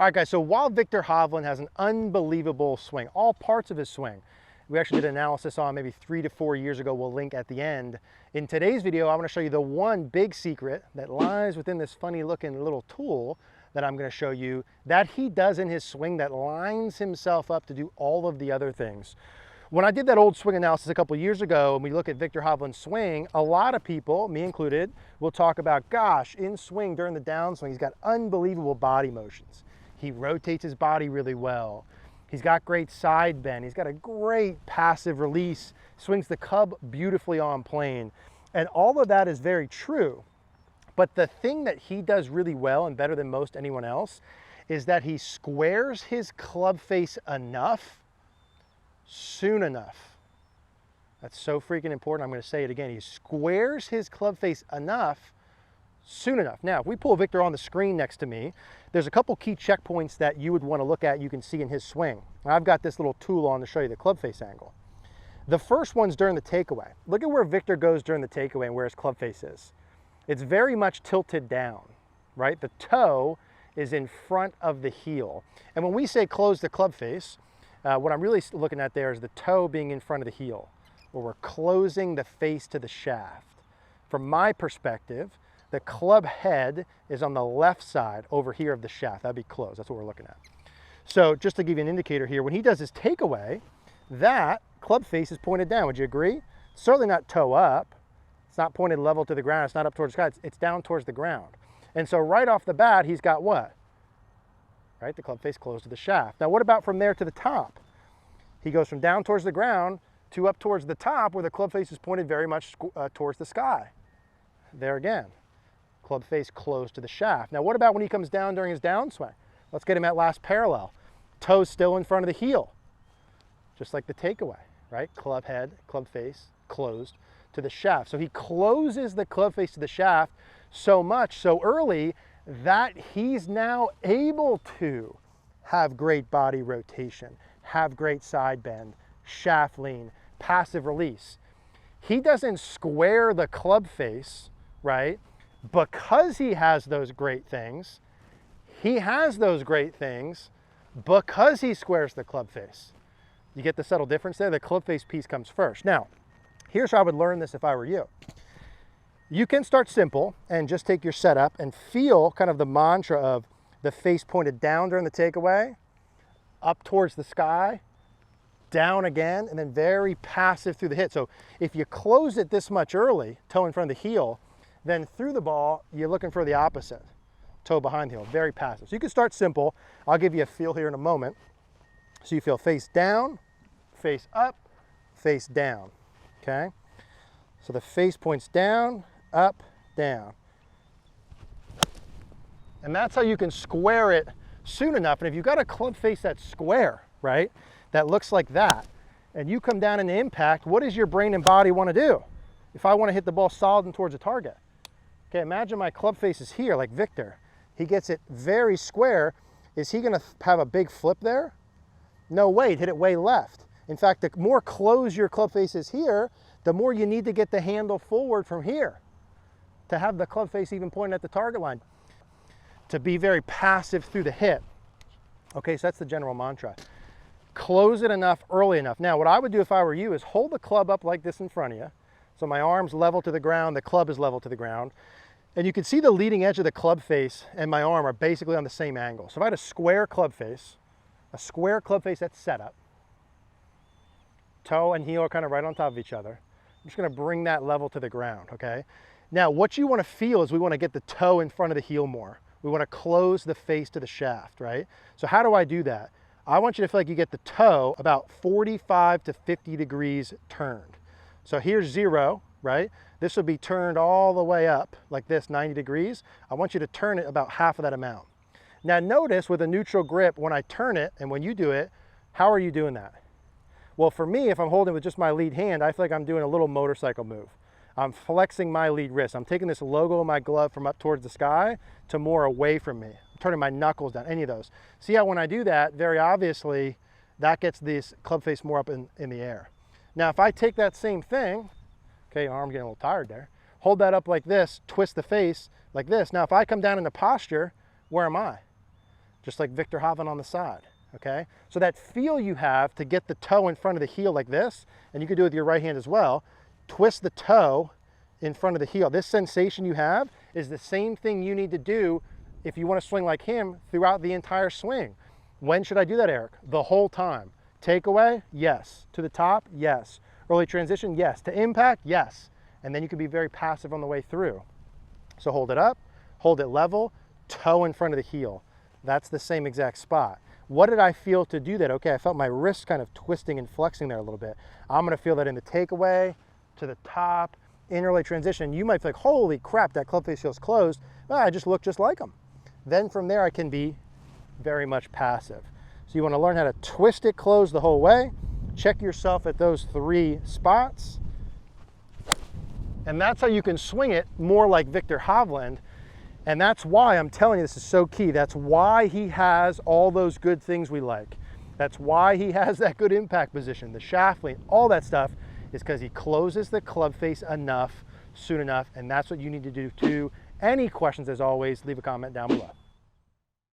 All right, guys, so while Viktor Hovland has an unbelievable swing, all parts of his swing, we actually did an analysis on maybe 3 to 4 years ago, we'll link at the end. In today's video, I want to show you the one big secret that lies within this funny looking little tool that I'm going to show you that he does in his swing that lines himself up to do all of the other things. When I did that old swing analysis a couple years ago and we look at Viktor Hovland's swing, a lot of people, me included, will talk about, gosh, in swing during the downswing, he's got unbelievable body motions. He rotates his body really well. He's got great side bend. He's got a great passive release, swings the club beautifully on plane. And all of that is very true. But the thing that he does really well and better than most anyone else is that he squares his club face enough, soon enough. That's so freaking important. I'm going to say it again. He squares his club face enough, soon enough. Now, if we pull Viktor on the screen next to me, there's a couple key checkpoints that you would want to look at, you can see in his swing. I've got this little tool on to show you the club face angle. The first one's during the takeaway. Look at where Viktor goes during the takeaway and where his club face is. It's very much tilted down, right? The toe is in front of the heel. And when we say close the club face, what I'm really looking at there is the toe being in front of the heel, where we're closing the face to the shaft. From my perspective, the club head is on the left side over here of the shaft. That'd be closed. That's what we're looking at. So just to give you an indicator here, when he does his takeaway, that club face is pointed down. Would you agree? Certainly not toe up. It's not pointed level to the ground. It's not up towards the sky. It's down towards the ground. And so right off the bat, he's got what? Right, the club face closed to the shaft. Now what about from there to the top? He goes from down towards the ground to up towards the top where the club face is pointed very much towards the sky. There again, club face closed to the shaft. Now what about when he comes down during his downswing? Let's get him at last parallel. Toes still in front of the heel, just like the takeaway, right? Club head, club face closed to the shaft. So he closes the club face to the shaft so much, so early, that he's now able to have great body rotation, have great side bend, shaft lean, passive release. He doesn't square the club face, right? Because he has those great things. He has those great things because he squares the club face. You get the subtle difference there? The club face piece comes first. Now, here's how I would learn this if I were you. You can start simple and just take your setup and feel kind of the mantra of the face pointed down during the takeaway, up towards the sky, down again, and then very passive through the hit. So if you close it this much early, toe in front of the heel, then through the ball, you're looking for the opposite, toe behind the heel, very passive. So you can start simple. I'll give you a feel here in a moment. So you feel face down, face up, face down, okay? So the face points down, up, down. And that's how you can square it soon enough. And if you've got a club face that's square, right, that looks like that, and you come down into impact, what does your brain and body want to do? If I want to hit the ball solid and towards a target. Okay, imagine my club face is here, like Viktor. He gets it very square. Is he going to have a big flip there? No way, he'd hit it way left. In fact, the more closed your club face is here, the more you need to get the handle forward from here to have the club face even pointing at the target line, to be very passive through the hit. Okay, so that's the general mantra. Close it enough, early enough. Now, what I would do if I were you is hold the club up like this in front of you. So my arm's level to the ground, the club is level to the ground. And you can see the leading edge of the club face and my arm are basically on the same angle. So if I had a square club face that's set up, toe and heel are kind of right on top of each other. I'm just going to bring that level to the ground, okay? Now, what you want to feel is we want to get the toe in front of the heel more. We want to close the face to the shaft, right? So how do I do that? I want you to feel like you get the toe about 45 to 50 degrees turned. So here's 0, right? This would be turned all the way up like this, 90 degrees. I want you to turn it about half of that amount. Now notice with a neutral grip, when I turn it and when you do it, how are you doing that? Well, for me, if I'm holding with just my lead hand, I feel like I'm doing a little motorcycle move. I'm flexing my lead wrist. I'm taking this logo of my glove from up towards the sky to more away from me. I'm turning my knuckles down, any of those. See how when I do that, very obviously, that gets this club face more up in the air. Now, if I take that same thing, okay, arm getting a little tired there, hold that up like this, twist the face like this. Now, if I come down into posture, where am I? just like Viktor Hovland on the side, okay? So that feel you have to get the toe in front of the heel like this, and you can do it with your right hand as well, twist the toe in front of the heel. This sensation you have is the same thing you need to do if you want to swing like him throughout the entire swing. When should I do that, Eric? The whole time. Takeaway? Yes. To the top? Yes. Early transition? Yes. To impact? Yes. And then you can be very passive on the way through. So hold it up, hold it level, toe in front of the heel. That's the same exact spot. What did I feel to do that? Okay, I felt my wrist kind of twisting and flexing there a little bit. I'm gonna feel that in the takeaway, to the top, in early transition. You might feel like, holy crap, that club face feels closed. Well, I just look just like them. Then from there, I can be very much passive. So you wanna learn how to twist it closed the whole way. Check yourself at those 3 spots. And that's how you can swing it more like Viktor Hovland. And that's why I'm telling you this is so key. That's why he has all those good things we like. That's why he has that good impact position, the shaft lean, all that stuff is because he closes the club face enough, soon enough, and that's what you need to do too. Any questions, as always, leave a comment down below.